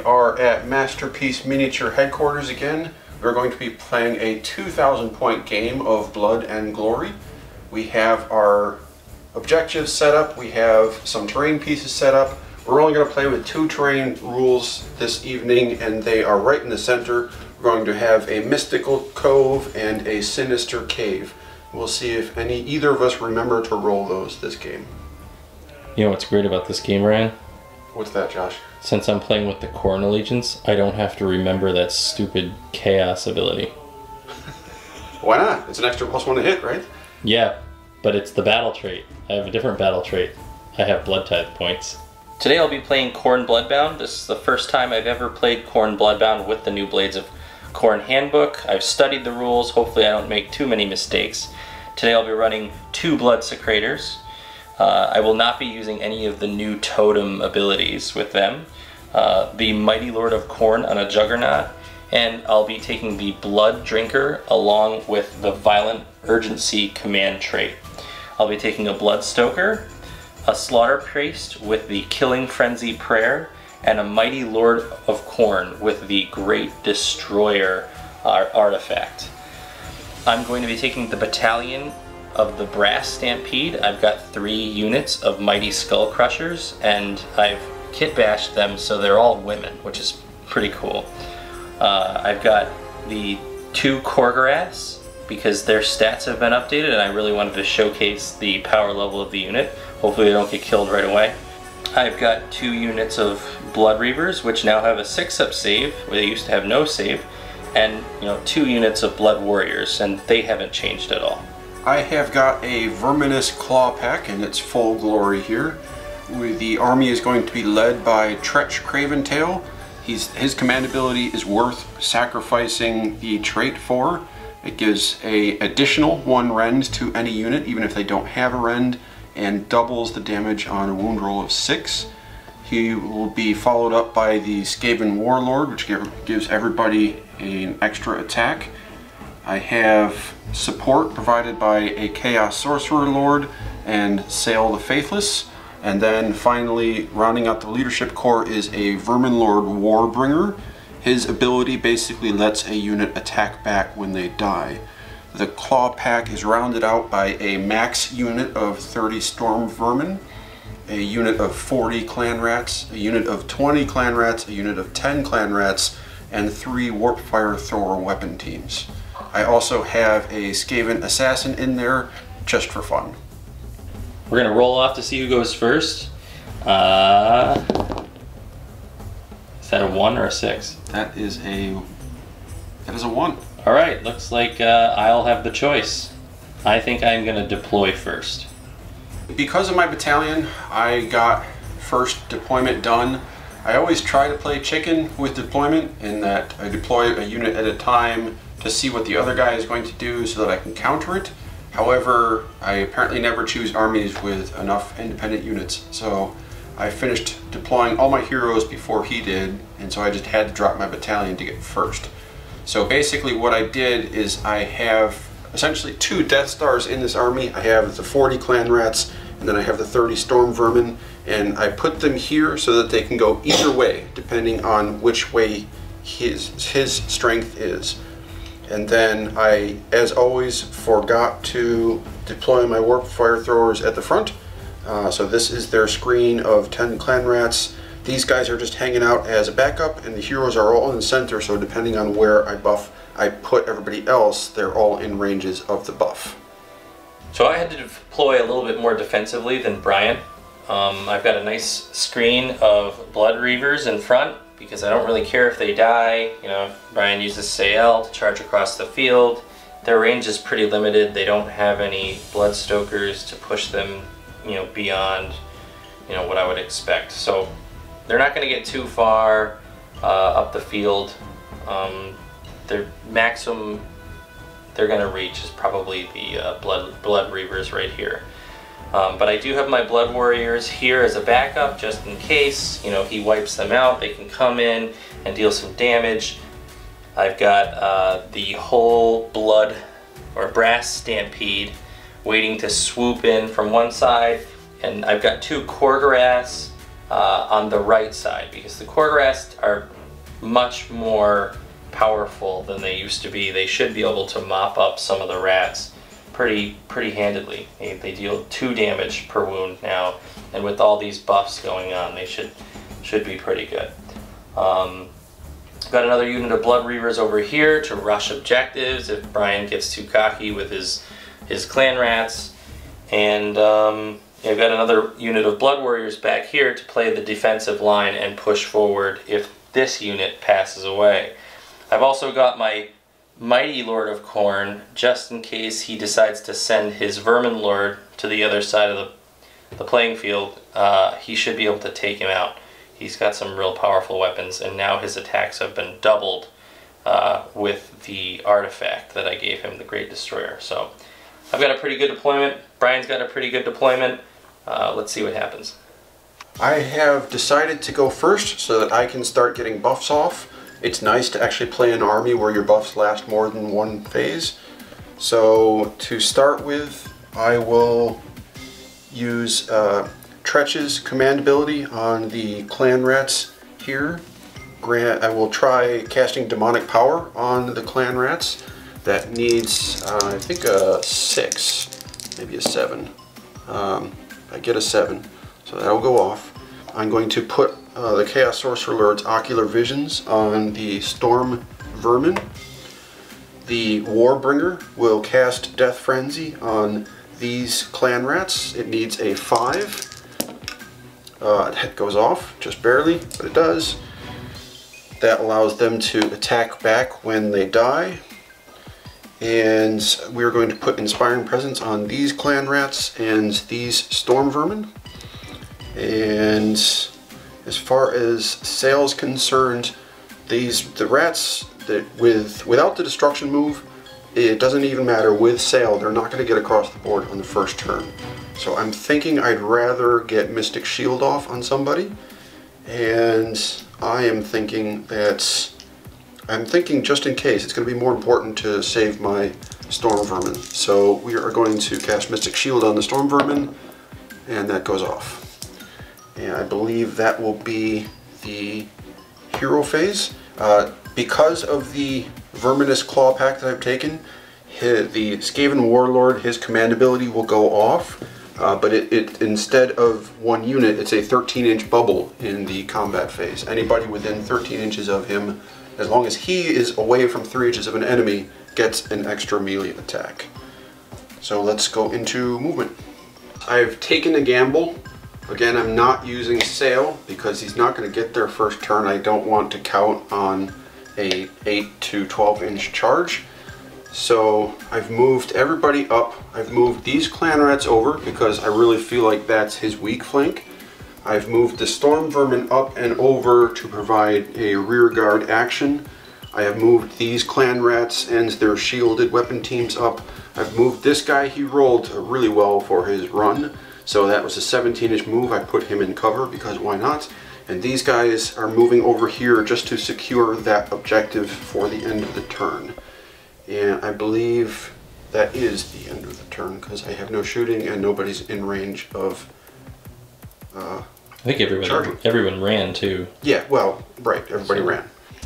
we are at Masterpiece Miniature Headquarters again. We're going to be playing a 2,000 point game of Blood and Glory. We have our objectives set up, we have some terrain pieces set up. We're only going to play with 2 terrain rules this evening, and they are right in the center. We're going to have a mystical cove and a sinister cave. We'll see if either of us remember to roll those this game. You know what's great about this game, Ryan? What's that, Josh? Since I'm playing with the Khorne allegiance, I don't have to remember that stupid chaos ability. Why not? It's an extra +1 to hit, right? Yeah, but it's the battle trait. I have a different battle trait. I have blood tithe points. Today I'll be playing Khorne Bloodbound. This is the first time I've ever played Khorne Bloodbound with the new Blades of Khorne handbook. I've studied the rules. Hopefully I don't make too many mistakes. Today I'll be running 2 Blood Secrators. I will not be using any of the new totem abilities with them. The Mighty Lord of Khorne on a Juggernaut, and I'll be taking the Blood Drinker along with the Violent Urgency command trait. I'll be taking a Blood Stoker, a Slaughter Priest with the Killing Frenzy Prayer, and a Mighty Lord of Khorne with the Great Destroyer artifact. I'm going to be taking the Battalion of the Brass Stampede. I've got 3 units of Mighty Skull Crushers, and I've kit bashed them so they're all women, which is pretty cool. I've got the 2 Korgoraths because their stats have been updated, and I really wanted to showcase the power level of the unit. Hopefully they don't get killed right away. I've got 2 units of Blood Reavers, which now have a 6-up save, where they used to have no save, and 2 units of Blood Warriors, and they haven't changed at all. I have got a Verminus Claw pack in its full glory here. The army is going to be led by Tretch Craventail. His command ability is worth sacrificing the trait for. It gives a additional 1 rend to any unit, even if they don't have a rend, and doubles the damage on a wound roll of 6. He will be followed up by the Skaven Warlord, which gives everybody an extra attack. I have support provided by a Chaos Sorcerer Lord and Sail the Faithless. And then finally, rounding out the leadership core is a Vermin Lord Warbringer. His ability basically lets a unit attack back when they die. The Claw pack is rounded out by a max unit of 30 Storm Vermin, a unit of 40 Clan Rats, a unit of 20 Clan Rats, a unit of 10 Clan Rats, and 3 Warpfire Thor weapon teams. I also have a Skaven Assassin in there, just for fun. We're gonna roll off to see who goes first. Is that a 1 or a 6? That is a 1. All right, looks like I'll have the choice. I think I'm gonna deploy first. Because of my battalion, I got first deployment done. I always try to play chicken with deployment, in that I deploy a unit at a time to see what the other guy is going to do so that I can counter it. However, I apparently never choose armies with enough independent units, so I finished deploying all my heroes before he did, and so I just had to drop my battalion to get first. So basically what I did is I have essentially 2 Death Stars in this army. I have the 40 Clan Rats, and then I have the 30 Storm Vermin, and I put them here so that they can go either way, depending on which way his strength is. And then I, as always, forgot to deploy my Warp Fire Throwers at the front. So this is their screen of 10 Clan Rats. These guys are just hanging out as a backup, and the heroes are all in the center, so depending on where I put everybody else, they're all in ranges of the buff. So I had to deploy a little bit more defensively than Brian. I've got a nice screen of Blood Reavers in front, because I don't really care if they die. Brian uses Sael to charge across the field. Their range is pretty limited. They don't have any Blood Stokers to push them, beyond, what I would expect. So they're not going to get too far up the field. Their maximum they're going to reach is probably the Blood Reavers right here. But I do have my Blood Warriors here as a backup, just in case, he wipes them out. They can come in and deal some damage. I've got the whole Blood or Brass Stampede waiting to swoop in from one side, and I've got 2 Korgoraths on the right side, because the Korgorats are much more powerful than they used to be. They should be able to mop up some of the rats pretty handedly. They deal 2 damage per wound now, and with all these buffs going on, they should be pretty good. Got another unit of Blood Reavers over here to rush objectives if Brian gets too cocky with his clan rats, and I've got another unit of Blood Warriors back here to play the defensive line and push forward if this unit passes away. I've also got my Mighty Lord of Khorne, just in case he decides to send his Vermin Lord to the other side of the playing field. He should be able to take him out. He's got some real powerful weapons, and now his attacks have been doubled with the artifact that I gave him, the Great Destroyer. So I've got a pretty good deployment. Brian's got a pretty good deployment. Let's see what happens. I have decided to go first so that I can start getting buffs off. It's nice to actually play an army where your buffs last more than one phase. So to start with, I will use Tretch's command ability on the clan rats here. I will try casting Demonic Power on the clan rats. That needs, I think, a 6, maybe a 7. I get a 7, so that'll go off. I'm going to put the Chaos Sorcerer Lord's Ocular Visions on the Storm Vermin. The Warbringer will cast Death Frenzy on these clan rats. It needs a 5. It goes off, just barely, but it does. That allows them to attack back when they die. And we're going to put Inspiring Presence on these clan rats and these storm vermin. And as far as sales concerned, the rats that without the destruction move, it doesn't even matter. With sail, they're not going to get across the board on the first turn. So I'm thinking I'd rather get Mystic Shield off on somebody, and I am thinking that just in case, it's going to be more important to save my Storm Vermin. So we are going to cast Mystic Shield on the Storm Vermin, and that goes off. And I believe that will be the hero phase. Because of the Verminus Claw pack that I've taken, the Skaven Warlord, his command ability will go off. But it instead of 1 unit, it's a 13-inch bubble in the combat phase. Anybody within 13 inches of him, as long as he is away from 3 inches of an enemy, gets an extra melee attack. So let's go into movement. I've taken a gamble. Again, I'm not using sail because he's not going to get there first turn. I don't want to count on a 8 to 12-inch charge. So I've moved everybody up. I've moved these clan rats over because I really feel like that's his weak flank. I've moved the storm vermin up and over to provide a rear guard action. I have moved these clan rats and their shielded weapon teams up. I've moved this guy. He rolled really well for his run, so that was a 17-inch move. I put him in cover because why not? And these guys are moving over here just to secure that objective for the end of the turn. And I believe that is the end of the turn because I have no shooting and nobody's in range of I think charging. Everyone ran too. Yeah, well, right, everybody ran.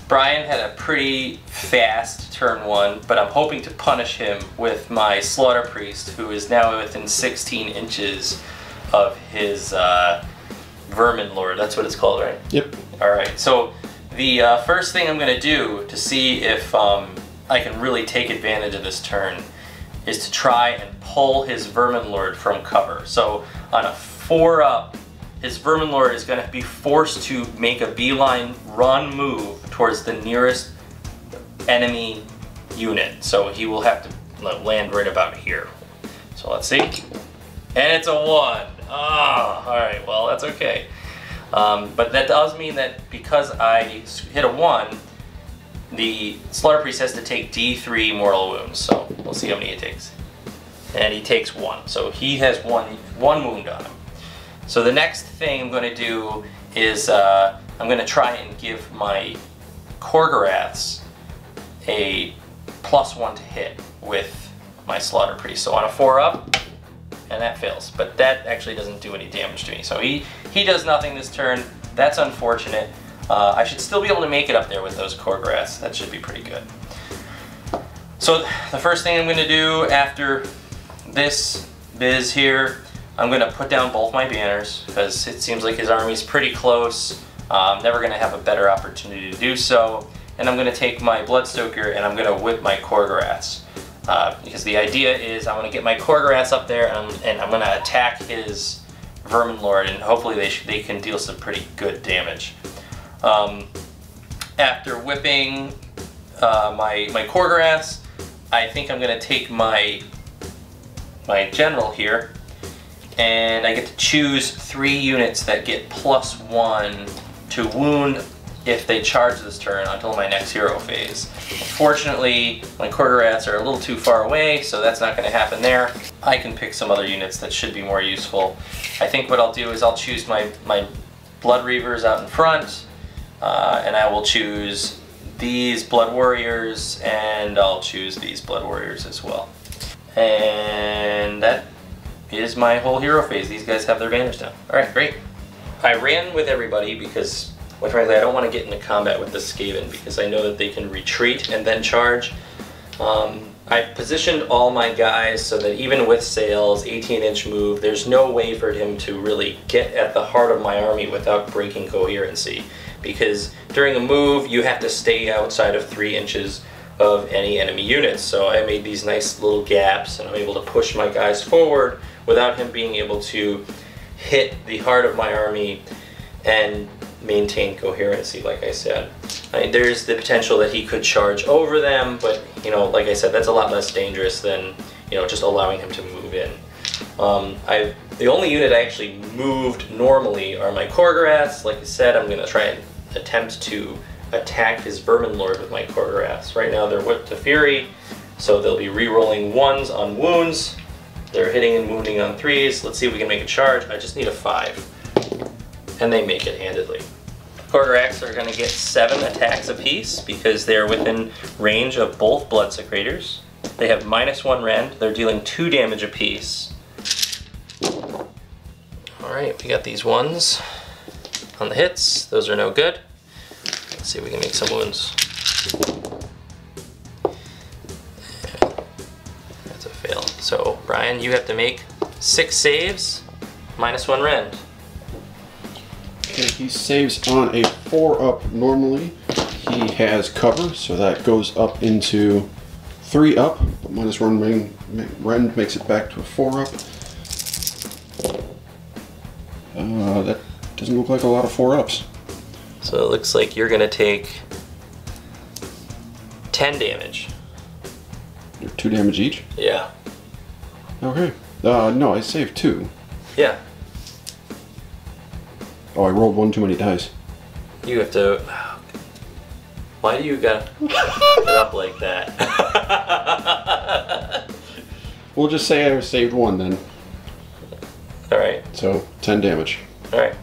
Brian had a pretty fast turn 1, but I'm hoping to punish him with my Slaughter Priest, who is now within 16 inches of his Vermin Lord. That's what it's called, right? Yep. Alright, so the first thing I'm going to do to see if I can really take advantage of this turn is to try and pull his Vermin Lord from cover. So on a 4-up, his Vermin Lord is going to be forced to make a beeline run move towards the nearest enemy unit. So he will have to land right about here. So let's see. And it's a 1. Ah, alright, well that's okay. But that does mean that because I hit a 1, the Slaughter Priest has to take D3 mortal wounds, so we'll see how many he takes. And he takes 1, so he has one wound on him. So the next thing I'm going to do is I'm going to try and give my Korgorats a +1 to hit with my Slaughter Priest. So on a 4-up, and and that fails. But that actually doesn't do any damage to me. So he does nothing this turn. That's unfortunate. I should still be able to make it up there with those core grass. That should be pretty good. So the first thing I'm going to do after this biz here, I'm going to put down both my banners because it seems like his army's pretty close. I'm never going to have a better opportunity to do so. And I'm going to take my Bloodstoker and I'm going to whip my core grass. Because the idea is I want to get my core grass up there and I'm going to attack his Vermin Lord, and hopefully they can deal some pretty good damage. After whipping my core grass, I think I'm going to take my general here, and I get to choose 3 units that get +1 to wound if they charge this turn until my next hero phase. Unfortunately, my core grass are a little too far away, so that's not going to happen there. I can pick some other units that should be more useful. I think what I'll do is I'll choose my Blood Reavers out in front, and I will choose these Blood Warriors, and I'll choose these Blood Warriors as well. And that is my whole hero phase. These guys have their banners down. Alright, great. I ran with everybody because, quite frankly, I don't want to get into combat with the Skaven because I know that they can retreat and then charge. I positioned all my guys so that even with sails, 18-inch move, there's no way for him to really get at the heart of my army without breaking coherency. Because during a move, you have to stay outside of 3 inches of any enemy units. So I made these nice little gaps and I'm able to push my guys forward without him being able to hit the heart of my army and maintain coherency, like I said. I mean, there's the potential that he could charge over them, but you know, like I said, that's a lot less dangerous than, you know, just allowing him to move in. The only unit I actually moved normally are my core grass. Like I said, I'm going to try and attempt to attack his Vermin Lord with my core grass. Right now they're whipped to fury, so they'll be re-rolling 1s on wounds. They're hitting and wounding on 3s. Let's see if we can make a charge. I just need a 5. And they make it handedly. Core grass are going to get 7 attacks apiece because they're within range of both Blood Secretors. They have -1 rend. They're dealing 2 damage apiece. Alright, we got these ones on the hits. Those are no good. Let's see if we can make some wounds. That's a fail. So, Brian, you have to make 6 saves, -1 rend. Okay, he saves on a 4-up normally. He has cover, so that goes up into 3-up, but -1 rend makes it back to a 4-up. That doesn't look like a lot of 4-ups. So it looks like you're gonna take 10 damage. 2 damage each? Yeah. Okay. No, I saved 2. Yeah. Oh, I rolled 1 too many dice. You have to... Why do you gotta put it up like that? We'll just say I saved 1 then. Alright. So, 10 damage. Alright.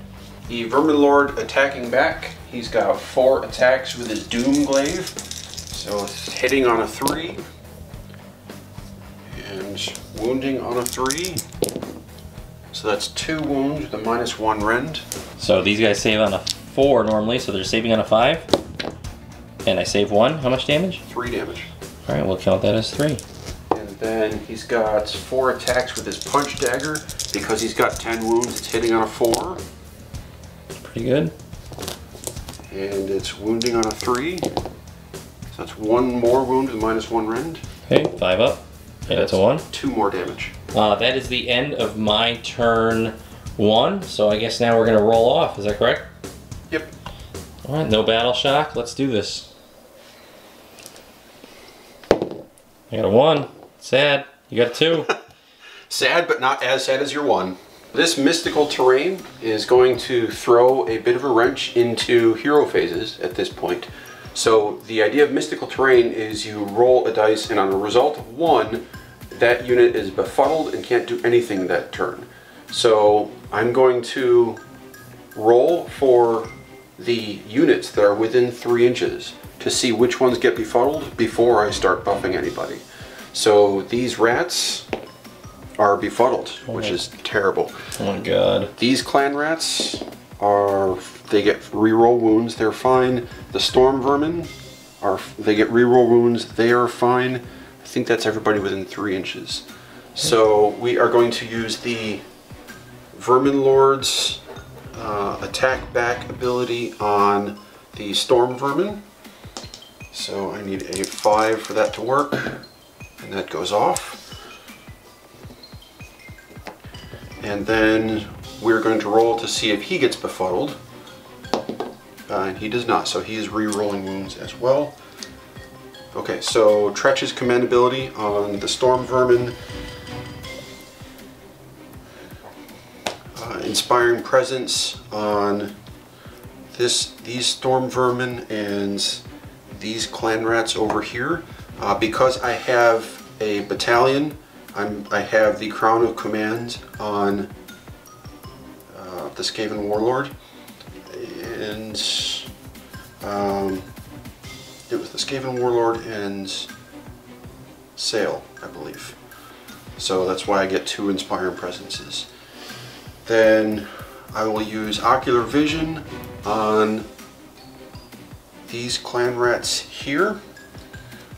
The Vermin Lord attacking back. He's got 4 attacks with his Doom Glaive. So it's hitting on a 3. And wounding on a 3. So that's 2 wounds with a -1 rend. So these guys save on a 4 normally, so they're saving on a 5. And I save 1. How much damage? 3 damage. Alright, we'll count that as 3. And then he's got 4 attacks with his Punch Dagger. Because he's got 10 wounds, it's hitting on a 4. Pretty good. And it's wounding on a 3. So that's 1 more wound with -1 rend. Okay, 5 up. Okay, that's a 1. 2 more damage. That is the end of my turn 1, so I guess now we're going to roll off, is that correct? Yep. Alright, no battle shock, let's do this. I got a 1, sad. You got a 2. Sad, but not as sad as your 1. This mystical terrain is going to throw a bit of a wrench into hero phases at this point. So the idea of mystical terrain is you roll a dice, and on a result of 1, that unit is befuddled and can't do anything that turn. So I'm going to roll for the units that are within 3 inches to see which ones get befuddled before I start buffing anybody. So these rats are befuddled, which is terrible. Oh my god. These clan rats they get reroll wounds, they're fine. The storm vermin they get reroll wounds, they are fine. I think that's everybody within 3 inches. So we are going to use the Vermin Lord's attack back ability on the storm vermin. So I need a 5 for that to work, and that goes off. And then we're going to roll to see if he gets befuddled. And he does not, so he is re-rolling wounds as well. Okay, so Tretch's command ability on the storm vermin. Inspiring presence on these storm vermin and these clan rats over here. Because I have a battalion, I have the Crown of Command on the Skaven Warlord, and it was the Skaven Warlord and Sail, I believe. So that's why I get 2 Inspiring Presences. Then I will use Ocular Vision on these clan rats here,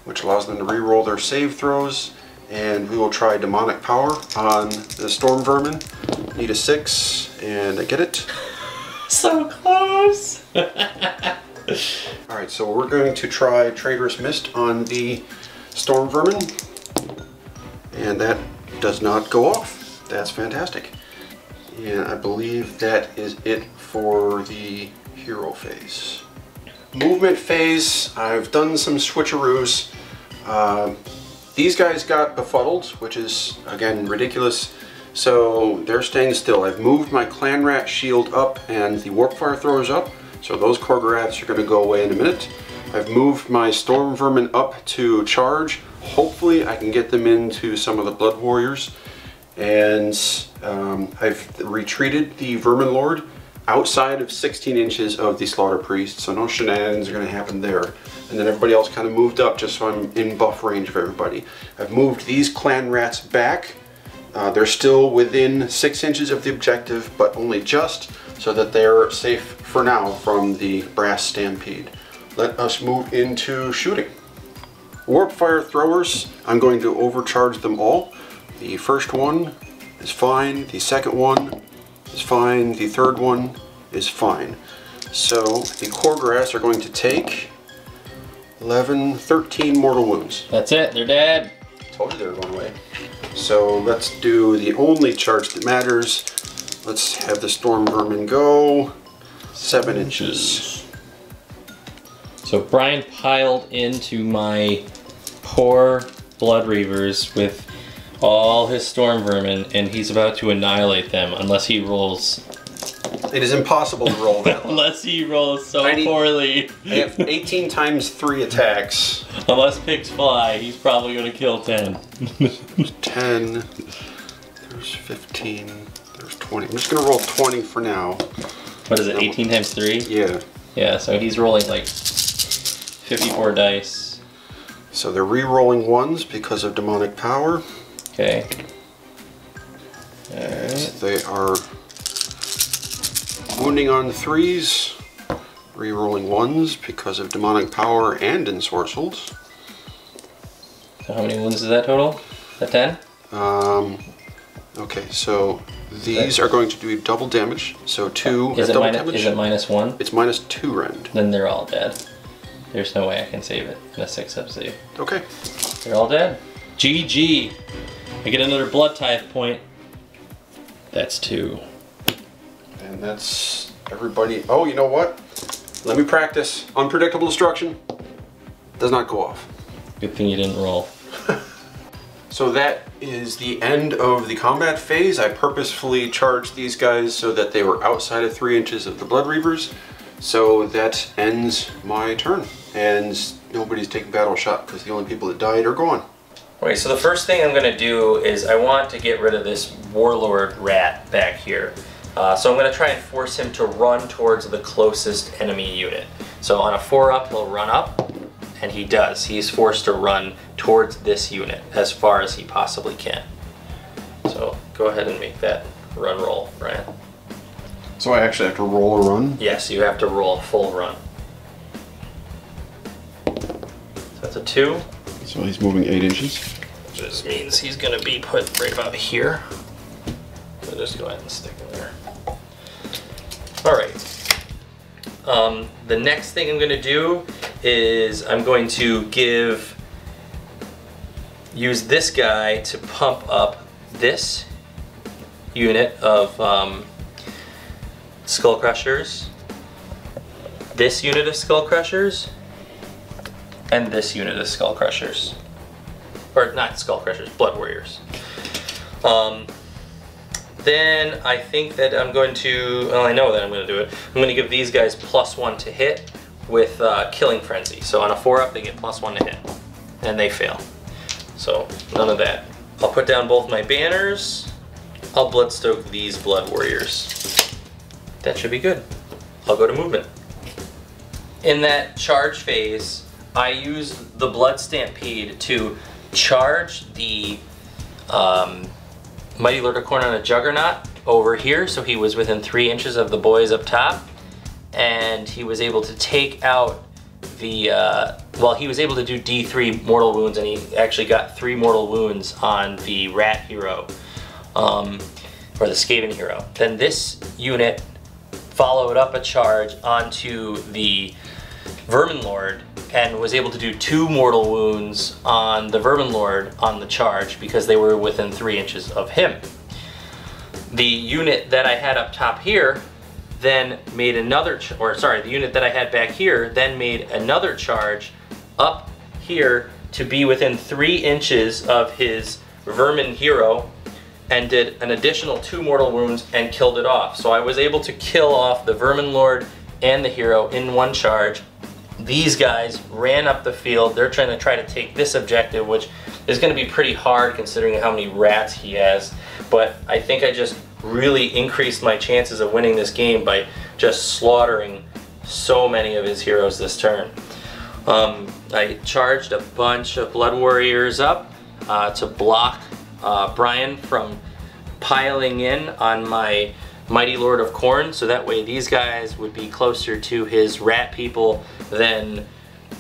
which allows them to re-roll their save throws, and we will try Demonic Power on the Storm Vermin. Need a 6, and I get it. So close! Alright, so we're going to try Traitorous Mist on the Storm Vermin, and that does not go off. That's fantastic. And I believe that is it for the hero phase. Movement phase, I've done some switcheroos. These guys got befuddled, which is, again, ridiculous. So they're staying still. I've moved my Clan Rat shield up and the Warp Fire throwers up. So those Korgoraths are going to go away in a minute. I've moved my Storm Vermin up to charge. Hopefully I can get them into some of the Blood Warriors. And I've retreated the Vermin Lord outside of 16 inches of the Slaughter Priest, so no shenanigans are going to happen there. And then everybody else kind of moved up just so I'm in buff range of everybody. I've moved these clan rats back. They're still within 6 inches of the objective, but only just, so that they're safe for now from the Brass Stampede. Let us move into shooting. Warp Fire throwers, I'm going to overcharge them all. The first one is fine, the second one is fine, the third one is fine. So the Korgoraths are going to take 13 mortal wounds. That's it, they're dead. Told you they were going away. So let's do the only charge that matters. Let's have the Storm Vermin go 7 inches. So Brian piled into my poor Blood Reavers with all his Storm Vermin, and he's about to annihilate them unless he rolls. It is impossible to roll that low. Unless he rolls so poorly. I have 18 times 3 attacks. Unless pigs fly, he's probably going to kill 10. 10, there's 15, there's 20. I'm just going to roll 20 for now. What is it, 18 times 3? Yeah. Yeah, so he's rolling like 54 dice. So they're re-rolling 1s because of demonic power. Okay. Alright. They are wounding on 3s, re-rolling 1s because of demonic power and ensorcelled. So how many wounds is that total? Is that 10? Okay, so these are going to do double damage. So 2 is at it double damage. Is it -1? It's -2 rend. Then they're all dead. There's no way I can save it in a 6-up save. Okay. They're all dead. GG. I get another blood tithe point. That's 2. And that's everybody. Oh, you know what? Let me practice. Unpredictable destruction does not go off. Good thing you didn't roll. So that is the end of the combat phase. I purposefully charged these guys so that they were outside of 3 inches of the Blood Reavers. So that ends my turn. And nobody's taking battle shot because the only people that died are gone. Okay, so the first thing I'm going to do is I want to get rid of this Warlord rat back here. So I'm going to try and force him to run towards the closest enemy unit. So on a 4-up, he'll run up, and he does. He's forced to run towards this unit as far as he possibly can. So So go ahead and make that run roll, Brian. So I actually have to roll a run? Yes, you have to roll a full run. So that's a 2. So he's moving 8 inches. Which just means he's going to be put right about here. So just go ahead and stick him there. Alright. The next thing I'm going to do is I'm going to use this guy to pump up this unit of Skull Crushers, this unit of Skull Crushers, and this unit of Skull Crushers. Or not Skull Crushers, Blood Warriors. Then I think that I'm going to, well, I know that I'm going to do it. I'm going to give these guys +1 to hit with Killing Frenzy. So on a 4-up, they get +1 to hit, and they fail. So none of that. I'll put down both my banners. I'll Bloodstoke these Blood Warriors. That should be good. I'll go to movement. In that charge phase, I used the Blood Stampede to charge the Mighty Lord of Khorne on a Juggernaut over here, so he was within 3 inches of the boys up top, and he was able to take out the, well, he was able to do D3 mortal wounds, and he actually got 3 mortal wounds on the Rat hero, or the Skaven hero. Then this unit followed up a charge onto the Vermin Lord and was able to do 2 mortal wounds on the Vermin Lord on the charge because they were within 3 inches of him. The unit that I had up top here then made another, the unit that I had back here then made another charge up here to be within 3 inches of his Vermin hero and did an additional 2 mortal wounds and killed it off. So I was able to kill off the Vermin Lord and the hero in 1 charge. These guys ran up the field. They're trying to take this objective, which is going to be pretty hard considering how many rats he has. But I think I just really increased my chances of winning this game by just slaughtering so many of his heroes this turn. I charged a bunch of Blood Warriors up to block Brian from piling in on my Mighty Lord of Khorne, so that way these guys would be closer to his rat people than,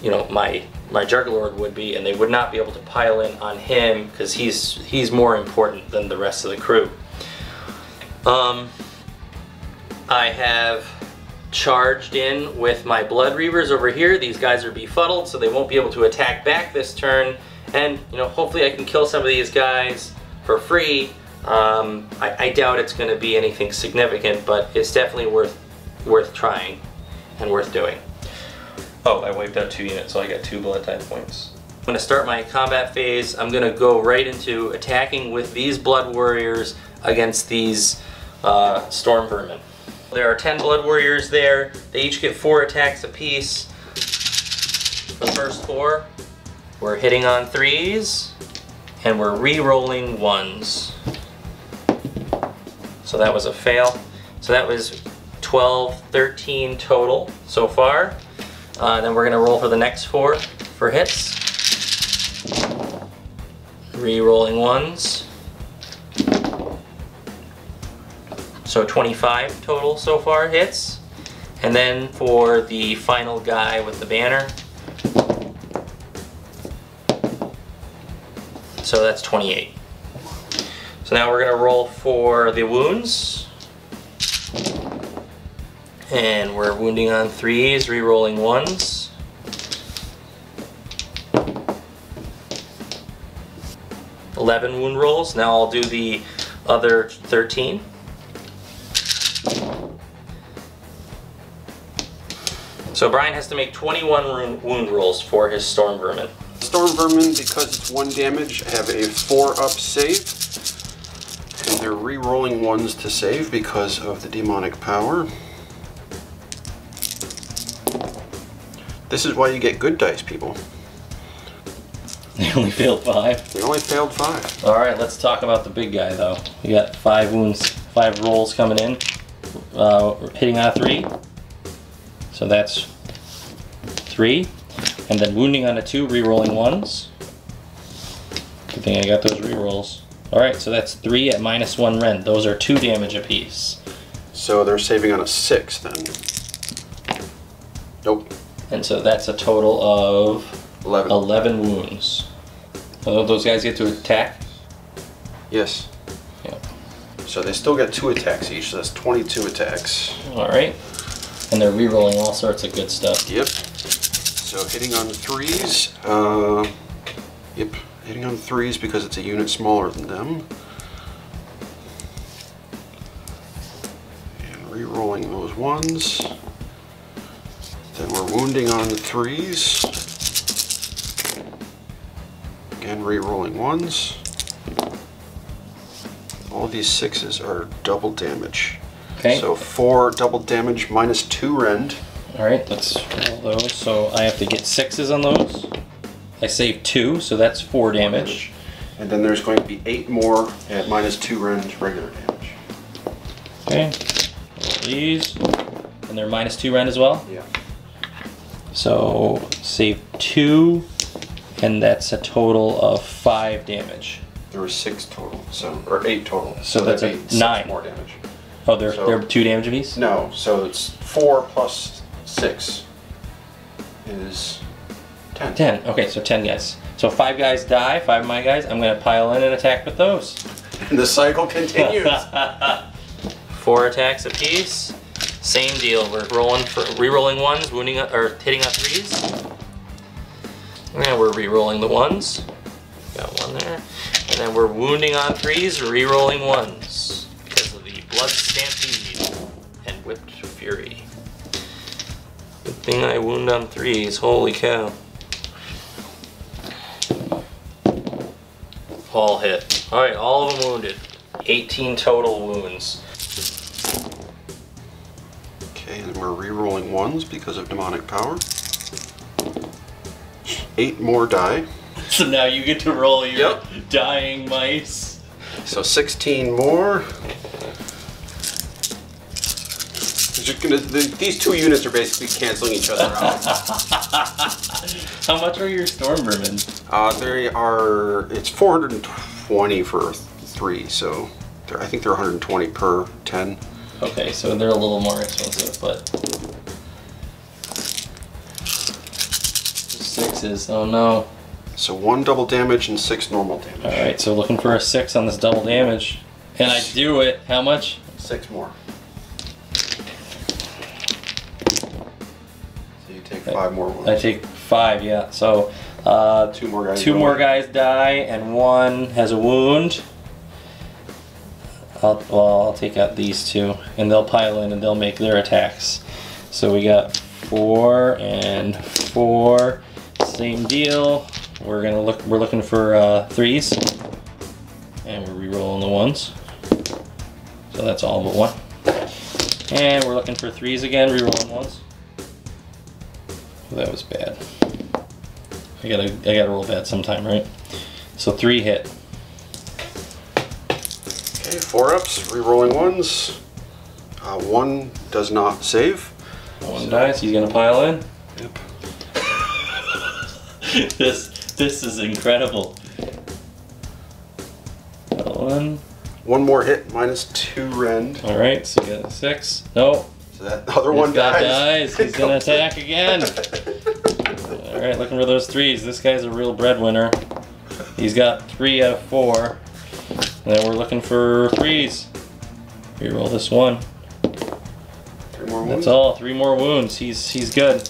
you know, my Juggerlord would be, and they would not be able to pile in on him because he's more important than the rest of the crew. I have charged in with my Blood Reavers over here. These guys are befuddled, so they won't be able to attack back this turn, and you know, hopefully I can kill some of these guys for free. I doubt it's going to be anything significant, but it's definitely worth trying and worth doing. Oh, I wiped out 2 units, so I got 2 blood type points. I'm going to start my combat phase. I'm going to go right into attacking with these Blood Warriors against these Storm Vermin. There are 10 Blood Warriors there. They each get 4 attacks apiece. For the first 4, we're hitting on 3s, and we're re-rolling 1s. So that was a fail. So that was 12, 13 total so far. Then we're going to roll for the next 4 for hits. Re-rolling 1s. So 25 total so far hits. And then for the final guy with the banner, so that's 28. So now we're going to roll for the wounds. And we're wounding on 3s, re-rolling 1s. $11 wound rolls. Now I'll do the other 13. So Brian has to make 21 wound rolls for his Storm Vermin. Storm Vermin, because it's 1 damage, have a 4-up save. And they're re-rolling 1s to save because of the demonic power. This is why you get good dice, people. They only failed 5? They only failed 5. Alright, let's talk about the big guy though. We got 5 wounds, 5 rolls coming in. Hitting on a 3. So that's 3. And then wounding on a 2, re-rolling 1s. Good thing I got those re-rolls. Alright, so that's 3 at -1 rend. Those are 2 damage apiece. So they're saving on a 6 then. Nope. And so that's a total of 11. 11 wounds. Those guys get to attack? Yes. Yeah. So they still get 2 attacks each, so that's 22 attacks. Alright. And they're rerolling all sorts of good stuff. Yep. So hitting on 3s. Yep. Hitting on 3s because it's a unit smaller than them. And rerolling those 1s. Then we're wounding on the 3s. Again, re-rolling 1s. All these 6s are double damage. Okay. So 4 double damage minus 2 rend. Alright, let's roll those. So I have to get 6s on those. I saved 2, so that's 4 damage. And then there's going to be 8 more at minus 2 rend regular damage. Okay. Roll these. And they're minus 2 rend as well? Yeah. So save 2, and that's a total of 5 damage. There were 6 total, or 8 total. So that's that'd a be 9 6 more damage. Oh, they're 2 damage apiece? No, so it's 4 plus 6 is 10. 10. Okay, so 10 guys. So 5 guys die, 5 of my guys. I'm going to pile in and attack with those. And the cycle continues. 4 attacks apiece. Same deal. We're rolling for re-rolling 1s, wounding or hitting on 3s. And we're re-rolling the 1s. Got 1 there. And then we're wounding on 3s, re-rolling 1s because of the blood stampede and whipped fury. Good thing I wound on 3s. Holy cow! All hit. All right, all of them wounded. 18 total wounds. Okay, and we're re-rolling 1s because of demonic power. 8 more die. So now you get to roll your Yep. dying mice. So 16 more. These 2 units are basically canceling each other out. How much are your storm vermin? They are, it's 420 for 3, so I think they're 120 per 10. Okay, so they're a little more expensive, but 6s. Oh no. So 1 double damage and 6 normal damage. Alright, so looking for a 6 on this double damage. And I do it. How much? 6 more. So you take 5 more wounds. I take 5, yeah. So 2 more guys. 2 more guys die, and 1 has a wound. I'll take out these 2, and they'll pile in and they'll make their attacks. So we got 4 and 4. Same deal. We're looking for 3s, and we're re-rolling the 1s. So that's all but 1. And we're looking for 3s again, re-rolling 1s. Oh, that was bad. I gotta roll bad sometime, right? So 3 hit. Okay, 4 ups, re-rolling 1s. 1 does not save. 1 dies. He's gonna pile in. Yep. This is incredible. 1. 1 more hit, minus 2 rend. All right, so you got a 6. No. So that other one This guy dies. He's gonna attack again. All right, looking for those 3s. This guy's a real breadwinner. He's got 3 out of 4. And then we're looking for 3s. Reroll this 1. 3 more wounds. That's all. 3 more wounds. He's good.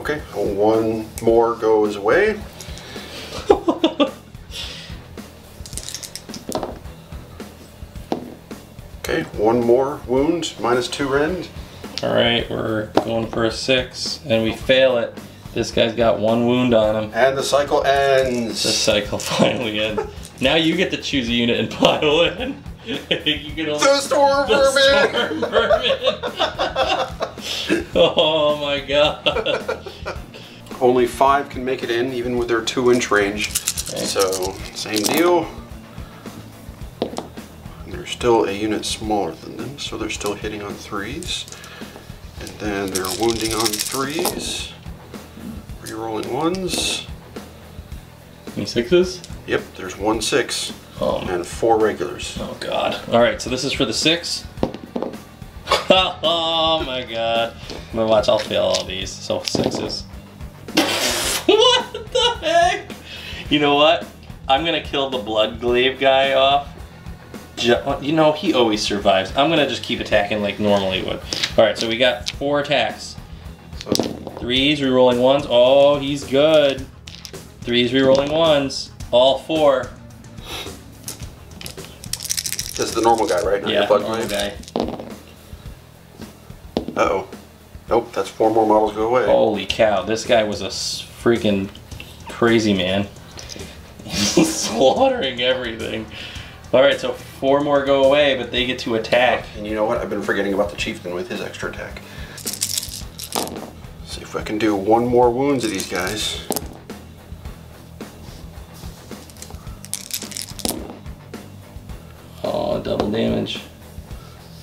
Okay, 1 more goes away. Okay, 1 more wound, minus 2 rend. Alright, we're going for a 6, and we fail it. This guy's got 1 wound on him. And the cycle ends. The cycle finally ends. Now you get to choose a unit and pile in. You can only, The storm vermin! Storm vermin! Oh my god. Only 5 can make it in, even with their 2-inch range. Okay. So, same deal. And they're still a unit smaller than them, so they're still hitting on 3s. And then they're wounding on 3s. Rerolling 1s. Any 6s? Yep, there's 1 6 Oh. and 4 regulars. Oh god. Alright, so this is for the 6. Oh my god. I'm gonna watch, I'll fail all these. So 6s. What the heck? You know what? I'm gonna kill the blood glaive guy off. You know, he always survives. I'm gonna just keep attacking like normally would. Alright, so we got 4 attacks. 3s, rerolling 1s. Oh, he's good. 3s, rerolling 1s. All 4. This is the normal guy, right? Not Yeah, the blood normal glaive? guy. Uh-oh. Nope, that's 4 more models go away. Holy cow, this guy was a freaking crazy man. He's slaughtering everything. Alright, so 4 more go away, but they get to attack. And you know what? I've been forgetting about the chieftain with his extra attack. See if I can do 1 more wound to these guys. Oh, double damage.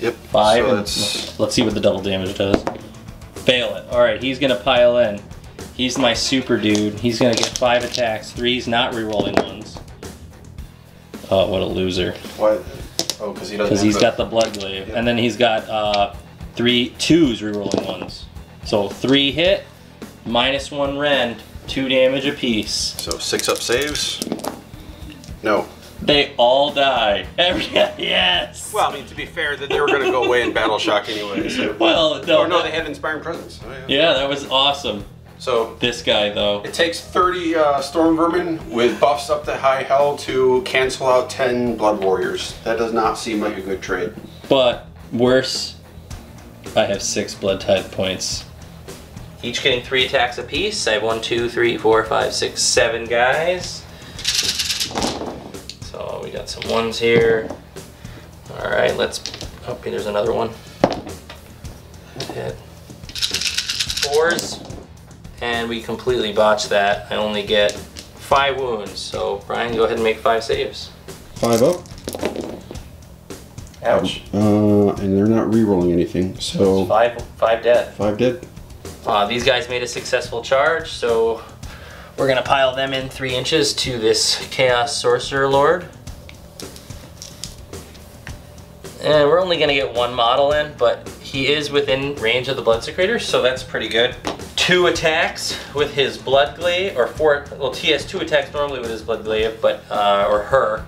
Yep. 5. So And that's... let's see what the double damage does. Fail it. Alright, he's gonna pile in. He's my super dude. He's gonna get 5 attacks. 3's not rerolling 1s. Oh, what a loser. Why? Oh, because he doesn't. Because he's got the blood glaive. Yep. And then he's got 2's rerolling 1s. So 3 hit, -1 rend, 2 damage apiece. So 6 up saves. No. They all die. Yes! Well, I mean, to be fair, that they were going to go away in battle shock anyway. So. Well, no. Or no, they had inspiring presence. Oh, Yeah, that was awesome. So This guy, though. it takes 30 storm vermin with buffs up to high hell to cancel out 10 blood warriors. That does not seem like a good trade. But worse, I have 6 blood tithe points. Each getting 3 attacks apiece. I have 1, 2, 3, 4, 5, 6, 7 guys. So we got some 1s here. Alright, let's... Oh, there's another one. Hit. 4s. And we completely botched that. I only get 5 wounds. So Brian, go ahead and make 5 saves. 5 up. Ouch. And they're not re-rolling anything, so... 5 dead. 5 dead. These guys made a successful charge, so we're gonna pile them in 3 inches to this Chaos Sorcerer Lord. And we're only gonna get 1 model in, but he is within range of the Blood Secretor, so that's pretty good. 2 attacks with his Blood Glaive, or 4, well, he has 2 attacks normally with his Blood Glaive, but, or her,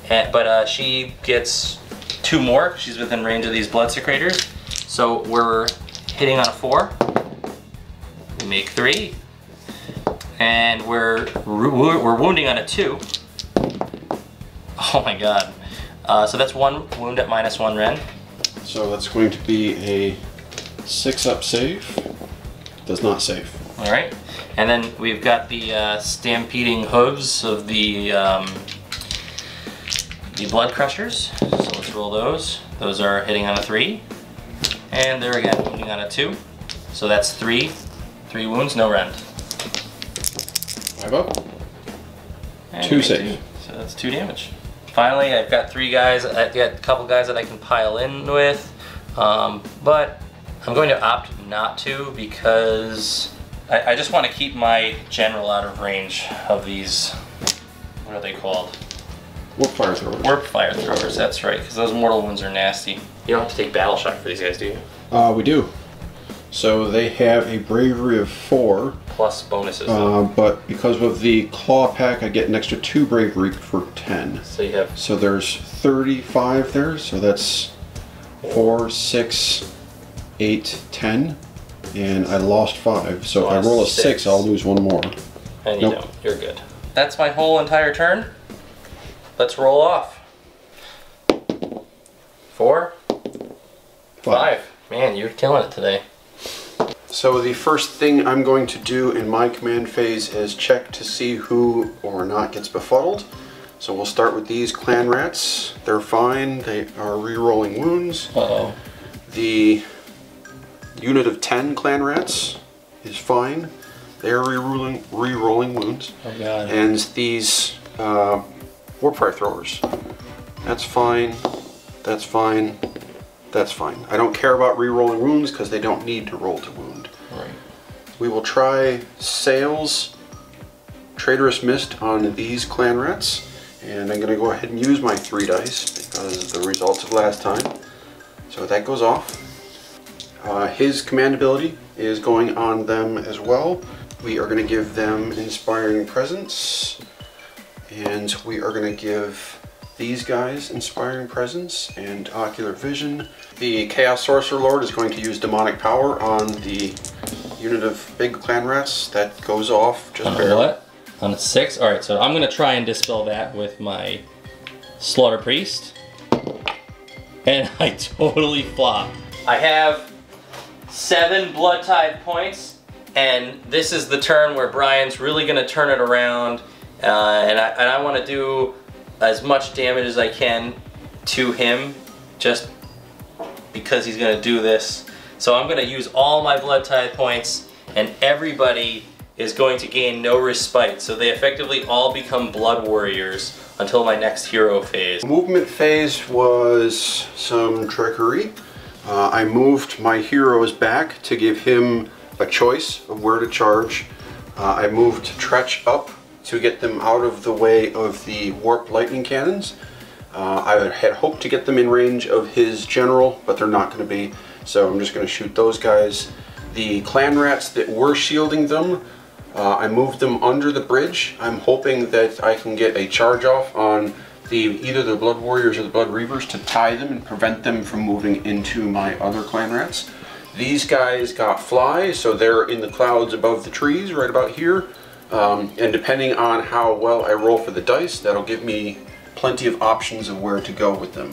but she gets 2 more. She's within range of these Blood Secretors. So we're hitting on a 4. We make 3. And we're wounding on a 2. Oh my god. So that's 1 wound at -1 rend. So that's going to be a 6 up save. Does not save. Alright. And then we've got the stampeding hooves of the blood crushers. So let's roll those. Those are hitting on a 3. And there again, wounding on a 2. So that's 3 wounds, no rend. 5 up. And 2 we save. 2. So that's 2 damage. Finally, I've got 3 guys. I've got a couple guys that I can pile in with, but I'm going to opt not to because I just want to keep my general out of range of these. What are they called? Warp fire throwers. Warp fire throwers. That's right, because those mortal wounds are nasty. You don't have to take battle shock for these guys, do you? We do. So they have a bravery of 4. Plus bonuses. But because of the claw pack, I get an extra 2 bravery for 10. So you have. So there's 35 there. So that's 4, 6, 8, 10. And I lost 5. So if I roll a 6, I'll lose 1 more. And you don't. You're good. That's my whole entire turn. Let's roll off. 4, 5. Man, you're killing it today. So the first thing I'm going to do in my command phase is check to see who or not gets befuddled. So we'll start with these clan rats. They're fine. They are re-rolling wounds. Uh-oh. The unit of 10 clan rats is fine. They are re-rolling wounds. Oh god. And these warp fire throwers. That's fine. That's fine. That's fine. I don't care about re-rolling wounds because they don't need to roll to wound. Right. We will try sails Traitorous Mist on these clan rats, and I'm going to go ahead and use my 3 dice because of the results of last time. So that goes off. His command ability is going on them as well. We are going to give them Inspiring Presence, and we are going to give these guys Inspiring Presence and Ocular Vision. The Chaos Sorcerer Lord is going to use Demonic Power on the unit of big clan rats. That goes off just barely. What? On a 6? Alright, so I'm going to try and dispel that with my Slaughter Priest. And I totally flop. I have 7 Blood Tithe points, and this is the turn where Brian's really going to turn it around, and I want to do as much damage as I can to him, just because he's going to do this. So I'm going to use all my Blood Tithe points, and everybody is going to gain no respite. So they effectively all become Blood Warriors until my next hero phase. Movement phase was some trickery. I moved my heroes back to give him a choice of where to charge. I moved Tretch up to get them out of the way of the warp lightning cannons. I had hoped to get them in range of his general, but they're not going to be, so I'm just going to shoot those guys. The clan rats that were shielding them, I moved them under the bridge. I'm hoping that I can get a charge off on either the Blood Warriors or the Blood Reavers to tie them and prevent them from moving into my other clan rats. These guys got fly, so they're in the clouds above the trees right about here. And depending on how well I roll for the dice, that'll give me plenty of options of where to go with them.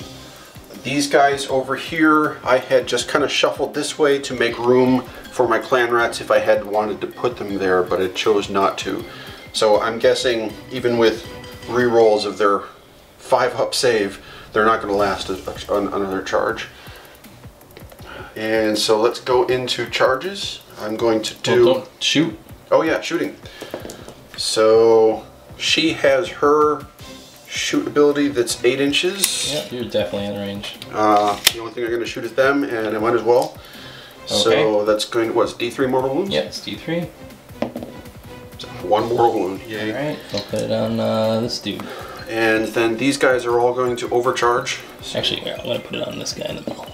These guys over here, I had just kind of shuffled this way to make room for my clan rats if I had wanted to put them there, but it chose not to. So I'm guessing even with re-rolls of their 5-up save, they're not going to last another charge. And so let's go into charges. I'm going to do... Well, don't shoot. Oh yeah, shooting. So she has her shoot ability that's 8 inches. Yep, you're definitely in range. The only thing I'm going to shoot is them, and I might as well. Okay. So that's going to, what's D3 mortal wounds? Yeah, it's D3. So 1 mortal wound. Yay. Alright, I'll put it on this dude. And then these guys are all going to overcharge. So actually, here, I'm going to put it on this guy in the middle.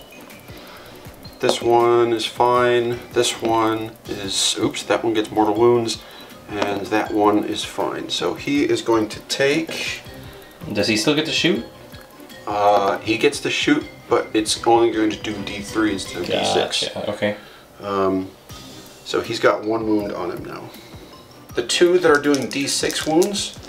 This one is fine. This one is, oops, that one gets mortal wounds. And that one is fine. So he is going to take... Does he still get to shoot? He gets to shoot, but it's only going to do D3 instead of D6. Okay. So he's got 1 wound on him now. The 2 that are doing D6 wounds,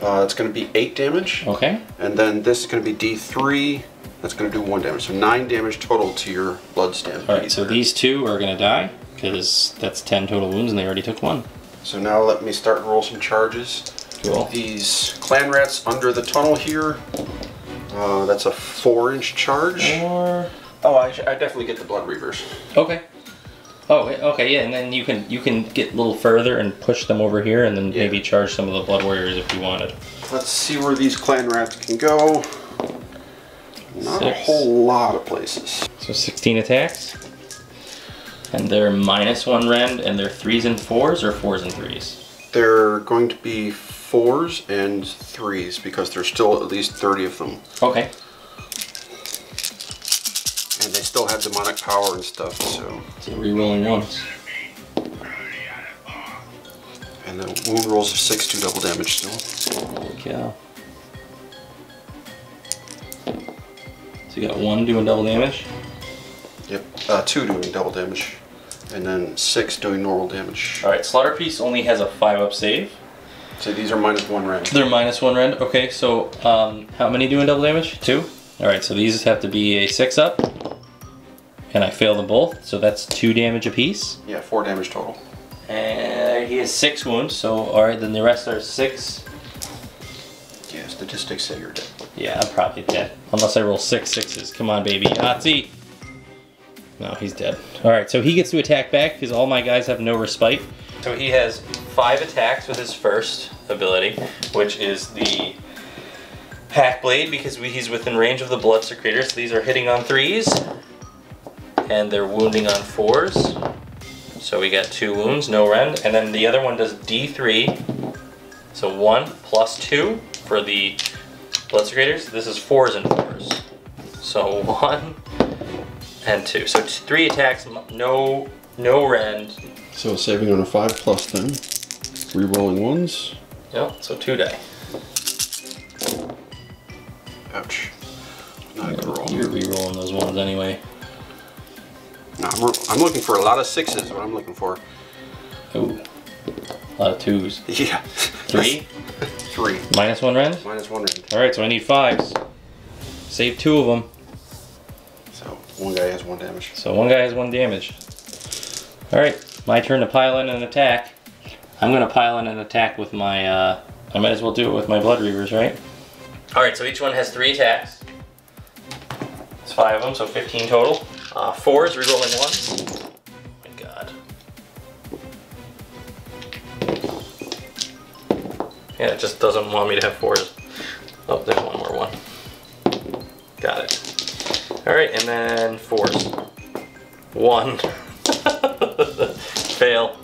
it's going to be 8 damage. Okay. And then this is going to be D3. That's going to do 1 damage. So 9 damage total to your blood stampede. Alright, so these 2 are going to die, because that's 10 total wounds and they already took 1. So now let me start and roll some charges. Cool. These clan rats under the tunnel here, that's a 4-inch charge. Oh, I definitely get the Blood Reavers. Okay. Oh, okay, yeah, and then you can get a little further and push them over here, and then maybe charge some of the Blood Warriors if you wanted. Let's see where these clan rats can go. Not 6. A whole lot of places. So 16 attacks. And they're -1 rend, and they're 3s and 4s, or 4s and 3s? They're going to be 4s and 3s, because there's still at least 30 of them. Okay. And they still have demonic power and stuff, so... So re-rolling 1s. And then wound rolls of 6 do double damage still. Holy cow. So you got 1 doing double damage? Yep, 2 doing double damage, and then 6 doing normal damage. Alright, Slaughter Priest only has a 5-up save. So these are -1 rend. They're -1 rend, okay, so how many doing double damage? 2? Alright, so these have to be a 6-up, and I fail them both, so that's 2 damage apiece. Yeah, 4 damage total. And he has 6 wounds, so alright, then the rest are 6. Yeah, statistics say you're dead. Yeah, I'm probably dead. Unless I roll 6 6s. Come on, baby. Yahtzee! No, he's dead. Alright, so he gets to attack back because all my guys have no respite. So he has 5 attacks with his first ability, which is the Hack Blade, because he's within range of the Blood Secretor. So these are hitting on 3s, and they're wounding on 4s. So we got 2 wounds, no rend. And then the other one does D3, So 1 plus 2 for the Blood Secretors. This is 4s and 4s. So 1 and 2. So 3 attacks, no rend. So saving on a 5+ then. Rerolling 1s. Yep, so 2 die. Ouch. Not a good roll. You're rerolling those 1s anyway. No, I'm looking for a lot of 6s, is what I'm looking for. Ooh. A lot of 2s. Yeah. 3? 3. -1 rend? -1 rend. Alright, so I need 5s. Save 2 of them. So one guy has 1 damage. So one guy has 1 damage. Alright, my turn to pile in an attack. I'm going to pile in an attack with my, I might as well do it with my Blood Reavers, right? Alright, so each one has 3 attacks. It's 5 of them, so 15 total. 4s, rerolling 1s. Oh my god. Yeah, it just doesn't want me to have 4s. Oh, there's one more 1. Got it. Alright, and then 4s. 1. Fail.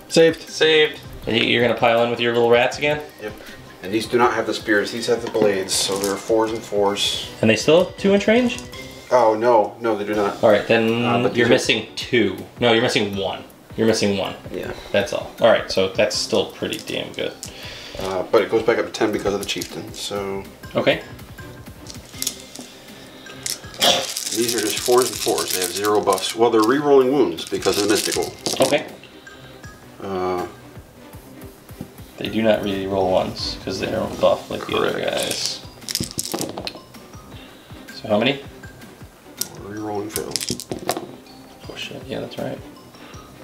Saved. Saved. And you're gonna pile in with your little rats again? Yep. And these do not have the spears, these have the blades, so they're 4s and 4s. And they still have 2 inch range? Oh, no, they do not. Alright, then but you're missing 2. No, you're missing 1. You're missing 1. Yeah. That's all. Alright, so that's still pretty damn good. But it goes back up to 10 because of the chieftain, so... Okay. These are just 4s and 4s, they have 0 buffs. Well, they're re-rolling wounds because of the mystical. Okay. They do not really roll 1s because they don't buff like the other guys. So how many? Re-rolling fails. Oh shit, yeah, that's right.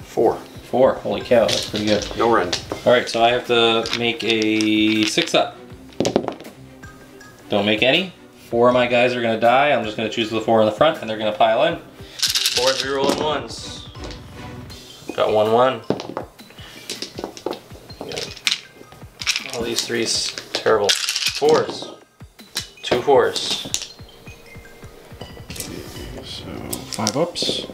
4. 4, holy cow, that's pretty good. No rend. Alright, so I have to make a 6-up. Don't make any. 4 of my guys are gonna die. I'm just gonna choose the 4 in the front and they're gonna pile in. 4s, rerolling 1s. Got 1-1. All these 3s, terrible. 4s. 2 4s. So 5 ups.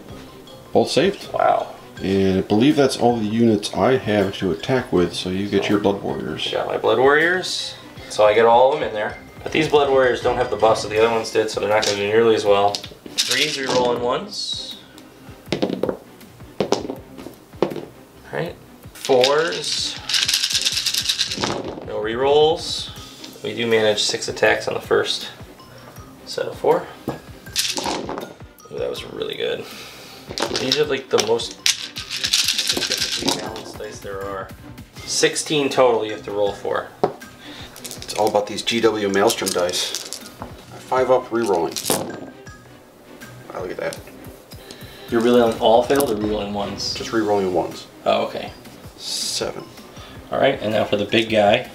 Both saved. Wow. And I believe that's all the units I have to attack with, so you get your Blood Warriors. Got my Blood Warriors. So I get all of them in there. But these Blood Warriors don't have the buffs that the other ones did, so they're not going to do nearly as well. 3s, rerolling 1s. Alright. 4s. No rerolls. We do manage 6 attacks on the first set of 4. Ooh, that was really good. These are like the most statistically balanced dice there are. 16 total you have to roll for. It's all about these GW Maelstrom dice. 5 up, re-rolling. Wow, look at that. You're rerolling all failed or rerolling 1s? Just re-rolling 1s. Oh, okay. 7. Alright, and now for the big guy.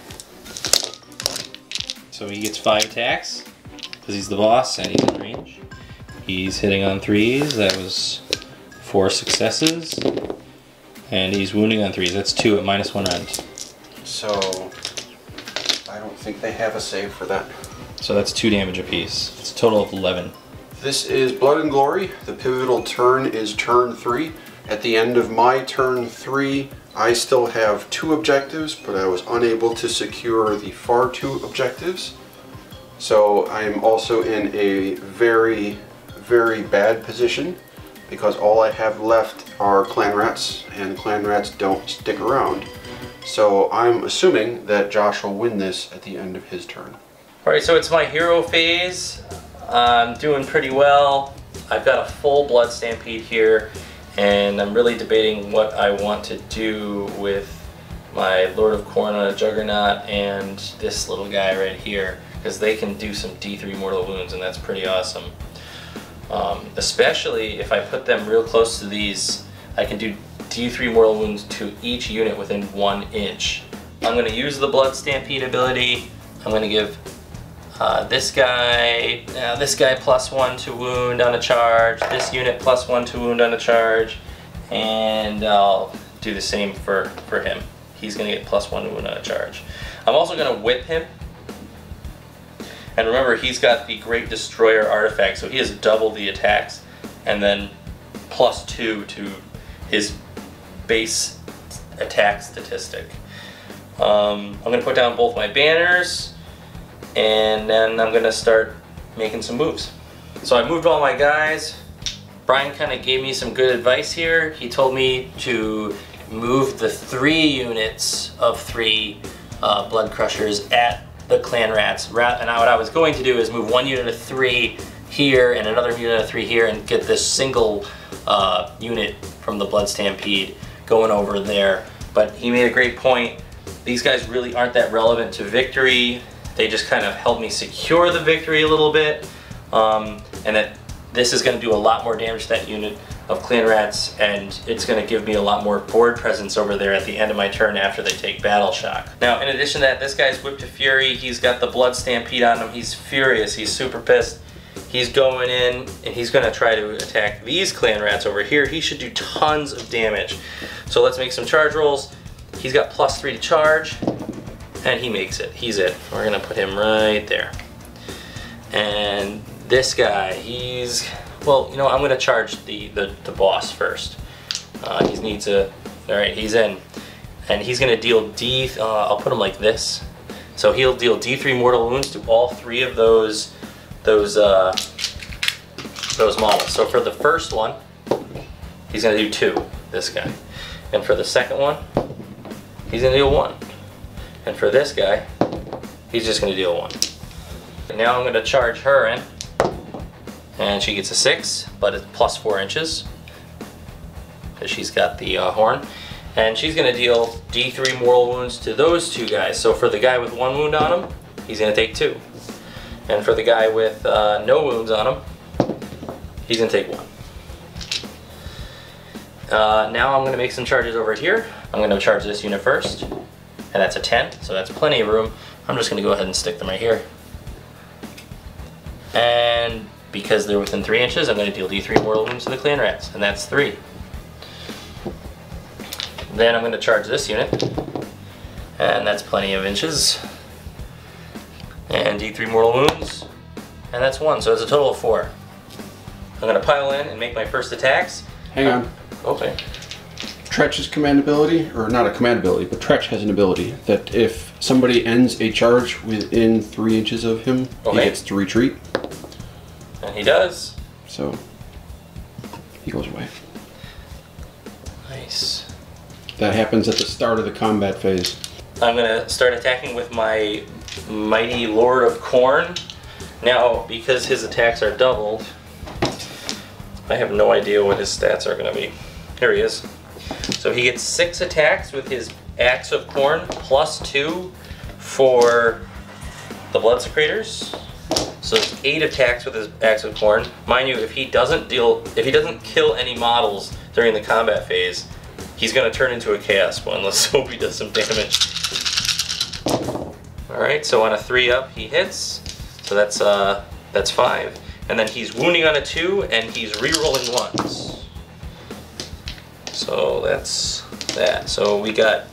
So he gets 5 attacks, because he's the boss and he's in range. He's hitting on 3s, that was 4 successes. And he's wounding on 3s, that's 2 at -1 rend. So, I don't think they have a save for that. So that's 2 damage apiece. It's a total of 11. This is Blood and Glory. The pivotal turn is turn 3. At the end of my turn 3, I still have 2 objectives, but I was unable to secure the far 2 objectives. So I'm also in a very, very bad position because all I have left are clan rats, and clan rats don't stick around. So I'm assuming that Josh will win this at the end of his turn. Alright, so it's my hero phase. I'm doing pretty well. I've got a full Blood Stampede here, and I'm really debating what I want to do with my Lord of Khorne Juggernaut and this little guy right here, because they can do some D3 mortal wounds, and that's pretty awesome. Especially if I put them real close to these, I can do D3 mortal wounds to each unit within 1 inch. I'm going to use the Blood Stampede ability. I'm going to give this guy +1 to wound on a charge, this unit +1 to wound on a charge, and I'll do the same for him. He's going to get +1 to wound on a charge. I'm also going to whip him. And remember, he's got the Great Destroyer artifact, so he has double the attacks, and then +2 to his base attack statistic. I'm going to put down both my banners, and then I'm going to start making some moves. So I moved all my guys. Brian kind of gave me some good advice here. He told me to move the 3 units of 3 blood crushers at the clan rats. And what I was going to do is move 1 unit of 3 here and another unit of 3 here and get this single unit from the blood stampede going over there. But he made a great point. These guys really aren't that relevant to victory. They just kind of help me secure the victory a little bit. And that this is going to do a lot more damage to that unit of clan rats, and it's going to give me a lot more board presence over there at the end of my turn after they take battle shock. Now, in addition to that, this guy's whipped to fury. He's got the blood stampede on him. He's furious. He's super pissed. He's going in and he's going to try to attack these clan rats over here. He should do tons of damage. So let's make some charge rolls. He's got +3 to charge, and he makes it. He's it. We're going to put him right there. And this guy, he's, well, you know, I'm going to charge the boss first. He needs a, alright, he's in. And he's going to deal I'll put him like this. So he'll deal D3 mortal wounds to all 3 of those models. So for the first one, he's going to do 2, this guy. And for the second one, he's going to deal 1. And for this guy, he's just going to deal 1. And now I'm going to charge her in. And she gets a 6, but it's +4 inches. Because she's got the horn. And she's going to deal D3 mortal wounds to those 2 guys. So for the guy with 1 wound on him, he's going to take 2. And for the guy with no wounds on him, he's going to take 1. Now I'm going to make some charges over here. I'm going to charge this unit first. And that's a 10, so that's plenty of room. I'm just going to go ahead and stick them right here. And because they're within 3 inches, I'm going to deal D3 mortal wounds to the clan rats, and that's 3. Then I'm going to charge this unit, and that's plenty of inches. And D3 mortal wounds, and that's 1, so it's a total of 4. I'm going to pile in and make my first attacks. Hang on. Okay. Tretch's command ability, or not a command ability, but Tretch has an ability that if somebody ends a charge within 3 inches of him, he gets to retreat. And he does. So, he goes away. Nice. That happens at the start of the combat phase. I'm going to start attacking with my mighty Lord of Khorne. Now, because his attacks are doubled, I have no idea what his stats are going to be. Here he is. So he gets 6 attacks with his Axe of Khorne, +2 for the Blood Secretors. So it's 8 attacks with his Axe of Khorne. Mind you, if he doesn't kill any models during the combat phase, he's going to turn into a Chaos one. Let's hope he does some damage. Alright, so on a 3-up he hits. So that's 5. And then he's wounding on a 2, and he's re-rolling ones. So that's that. So we got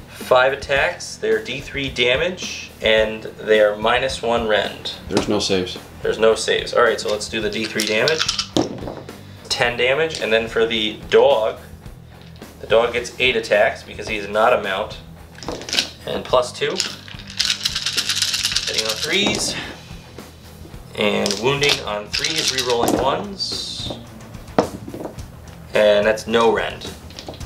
5 attacks, they're D3 damage, and they are -1 rend. There's no saves. There's no saves. Alright, so let's do the D3 damage. 10 damage, and then for the dog gets 8 attacks because he's not a mount. And +2. Hitting on 3s. And wounding on 3s, re-rolling 1s. And that's no rend.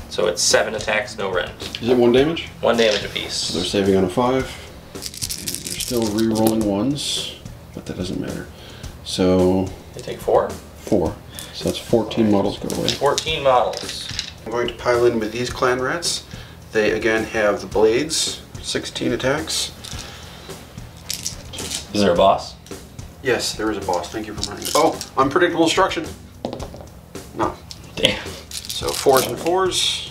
So it's 7 attacks, no rend. Is it 1 damage? 1 damage apiece. So they're saving on a 5. And they're still re-rolling 1s, but that doesn't matter. So... They take 4? 4. So that's 14 models go away. 14 models. I'm going to pile in with these clan rats. They again have the blades, 16 attacks. Is there a boss? Yes, there is a boss. Thank you for reminding me. Oh, unpredictable destruction. No. Damn. So 4s and 4s.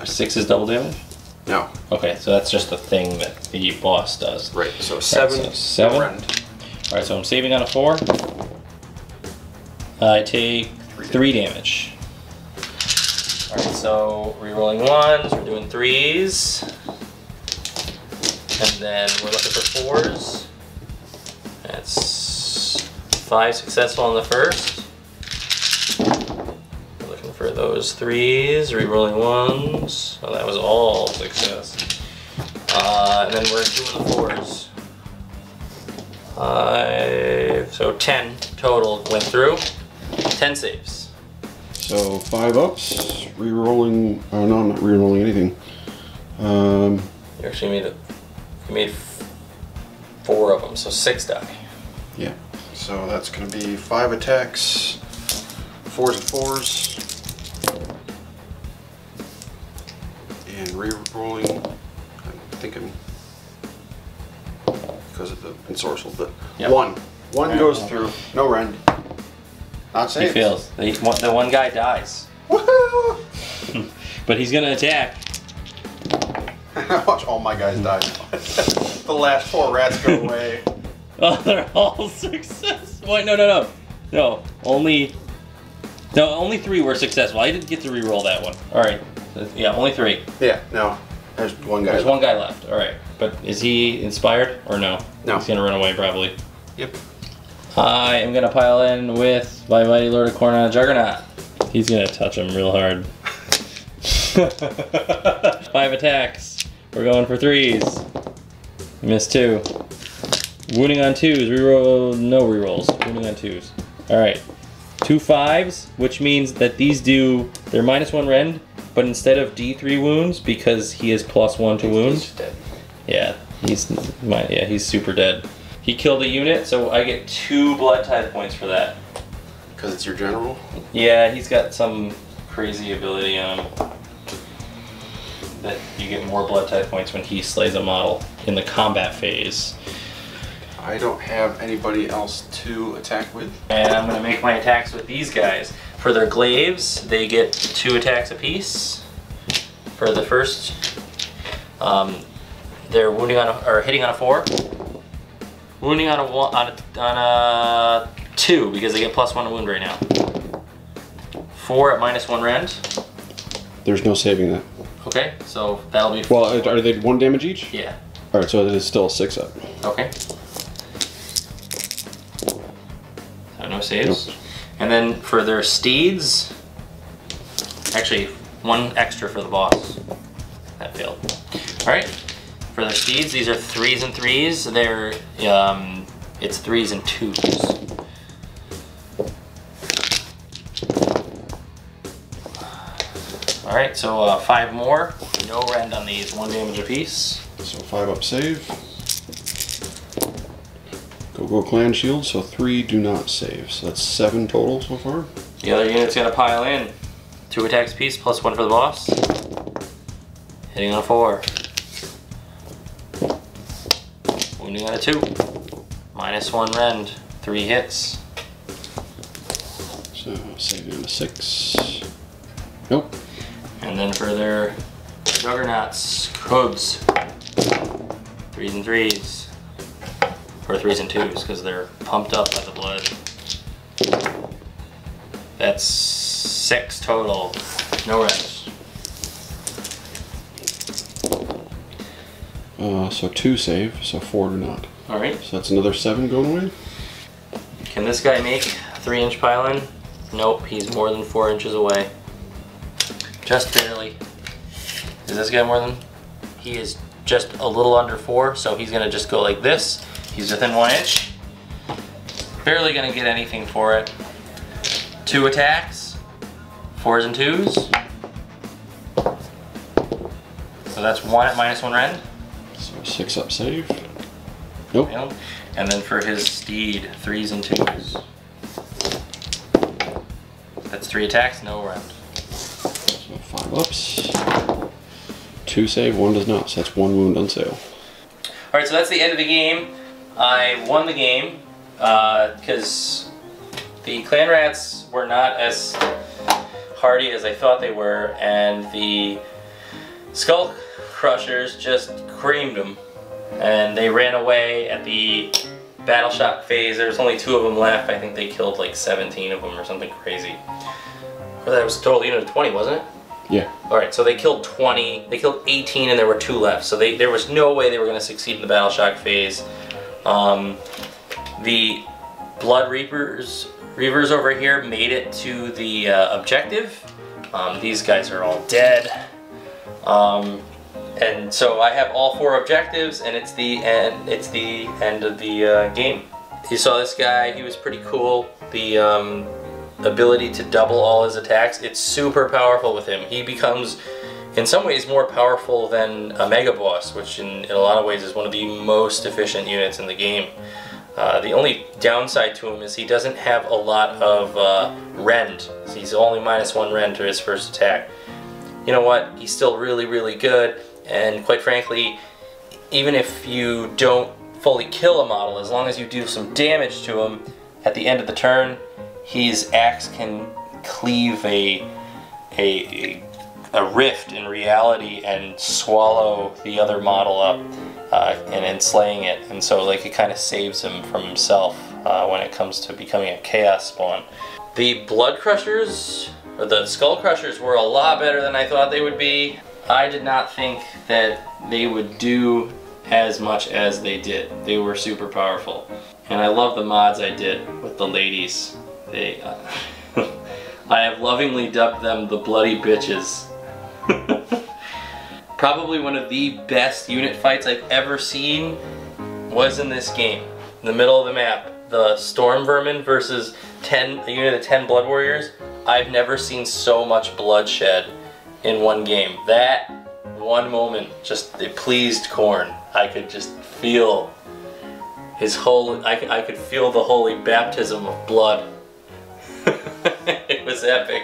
6 is double damage? No. Okay, so that's just the thing that the boss does. Right, so 7. Right, so 7. Alright, so I'm saving on a 4. I take 3 damage. Alright, so re-rolling 1s, we're doing 3s. And then we're looking for 4s. That's 5 successful on the first. We're looking for the those 3s, rerolling 1s. Oh, that was all success. And then we're doing the 4s. 5, so 10 total went through. 10 saves. So 5 ups, rerolling. Oh no, I'm not rerolling anything. You actually made 4 of them, so 6 die. Yeah. So that's going to be 5 attacks, 4s and 4s, and rerolling. I'm thinking because of the ensorcel, but yep. One goes through. No rend. Not safe. He fails. The one guy dies. Woohoo! But he's gonna attack. Watch all my guys die. The last 4 rats go away. Oh, they're all success. Wait, no. Only 3 were successful. I didn't get to re-roll that one. All right. Yeah, only 3. Yeah. No. There's one guy. There's one guy left. All right. But is he inspired or no? No. He's gonna run away probably. Yep. I am gonna pile in with my mighty Lord of Khorne on a Juggernaut. He's gonna touch him real hard. 5 attacks. We're going for 3s. Missed 2. Wounding on 2s. Reroll. No rerolls. Wounding on 2s. All right. 2 5s, which means that these do. They're -1 rend, but instead of D3 wounds, because he is +1 to wound. He's dead. Yeah, he's super dead. He killed a unit, so I get 2 blood tithe points for that. Because it's your general? Yeah, he's got some crazy ability on him that you get more blood tithe points when he slays a model in the combat phase. I don't have anybody else to attack with. And I'm going to make my attacks with these guys. For their glaives, they get 2 attacks apiece. For the first, they're wounding on or hitting on a 4. Wounding on a 2 because they get +1 to wound right now. 4 at -1 rend. There's no saving that. Okay, so that'll be. Well, are they 1 damage each? Yeah. All right, so it is still a 6 up. Okay. So no saves. Nope. And then for their steeds, actually 1 extra for the boss. That failed. All right. For their steeds, these are 3s and 3s. They're it's 3s and 2s. All right, so 5 more. No rend on these. 1 damage apiece. So 5 up save. Go clan shield. So 3 do not save. So that's 7 total so far. The other unit's gonna pile in. 2 attacks apiece, +1 for the boss. Hitting on a 4. Wounding on a 2. -1 rend. 3 hits. So saving on a 6. Nope. And then for their juggernauts, hoods. 3s and 3s. Or 3s and 2s, because they're pumped up by the blood. That's 6 total. No rends. So 2 save, so 4 do not. Alright. So that's another 7 going away. Can this guy make a 3-inch pile-in? Nope, he's more than 4 inches away. Just barely. Is this guy more than? He is just a little under 4, so he's gonna just go like this. He's within 1 inch. Barely gonna get anything for it. 2 attacks. 4s and 2s. So that's 1 at -1 rend. So 6 up save. Nope. And then for his steed, 3s and 2s. That's 3 attacks, no rend. So 5 ups. 2 save, 1 does not. So that's 1 wound on sale. Alright, so that's the end of the game. I won the game because the clan rats were not as hardy as I thought they were, and the skull crushers just creamed them. And they ran away at the battle shock phase. There was only 2 of them left. I think they killed like 17 of them or something crazy. Or that was a total unit of 20, wasn't it? Yeah. Alright, so they killed 20, they killed 18 and there were 2 left. So there was no way they were going to succeed in the battle shock phase. The Blood Reavers over here made it to the objective, These guys are all dead. And so I have all 4 objectives, and it's the end of the game. You saw this guy, he was pretty cool. The ability to double all his attacks, it's super powerful with him. He becomes, in some ways, more powerful than a Mega Boss, which in a lot of ways is one of the most efficient units in the game. The only downside to him is he doesn't have a lot of rend. He's only -1 rend to his first attack. You know what? He's still really, really good, and quite frankly, even if you don't fully kill a model, as long as you do some damage to him at the end of the turn, his axe can cleave a rift in reality and swallow the other model up and then slaying it, and so like it kind of saves him from himself when it comes to becoming a chaos spawn. The Blood Crushers, or the Skull Crushers, were a lot better than I thought they would be. I did not think that they would do as much as they did. They were super powerful, and I love the mods I did with the ladies. They, I have lovingly dubbed them the Bloody Bitches. Probably one of the best unit fights I've ever seen was in this game. In the middle of the map, the Storm Vermin versus a unit of 10 Blood Warriors. I've never seen so much bloodshed in one game. That one moment, it pleased Khorne. I could just feel his I could feel the holy baptism of blood. It was epic.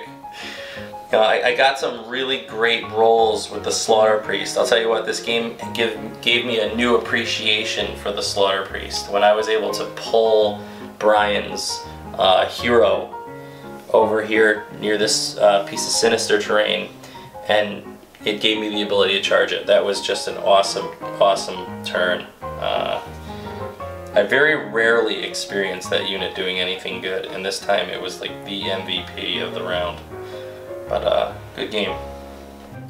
I got some really great rolls with the Slaughter Priest. I'll tell you what, this game gave me a new appreciation for the Slaughter Priest. When I was able to pull Brian's hero over here near this piece of sinister terrain, and it gave me the ability to charge it. That was just an awesome, awesome turn. I very rarely experienced that unit doing anything good, and this time it was like the MVP of the round. But good game.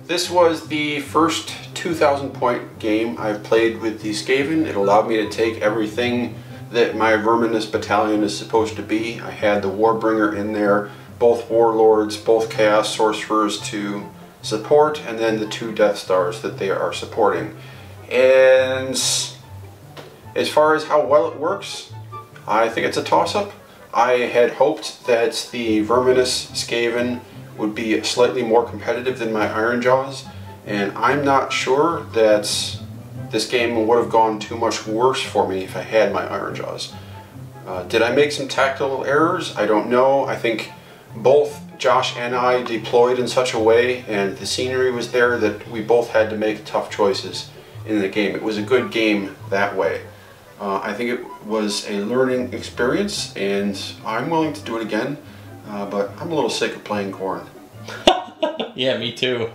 This was the first 2,000 point game I've played with the Skaven. It allowed me to take everything that my Verminus battalion is supposed to be. I had the Warbringer in there, both Warlords, both Chaos Sorcerers to support, and then the 2 Death Stars that they are supporting. And as far as how well it works, I think it's a toss-up. I had hoped that the Verminus Skaven would be slightly more competitive than my Iron Jaws, and I'm not sure that this game would have gone too much worse for me if I had my Iron Jaws. Did I make some tactical errors? I don't know. I think both Josh and I deployed in such a way, and the scenery was there, that we both had to make tough choices in the game. It was a good game that way. I think it was a learning experience, and I'm willing to do it again, but I'm a little sick of playing Khorne. Yeah, me too.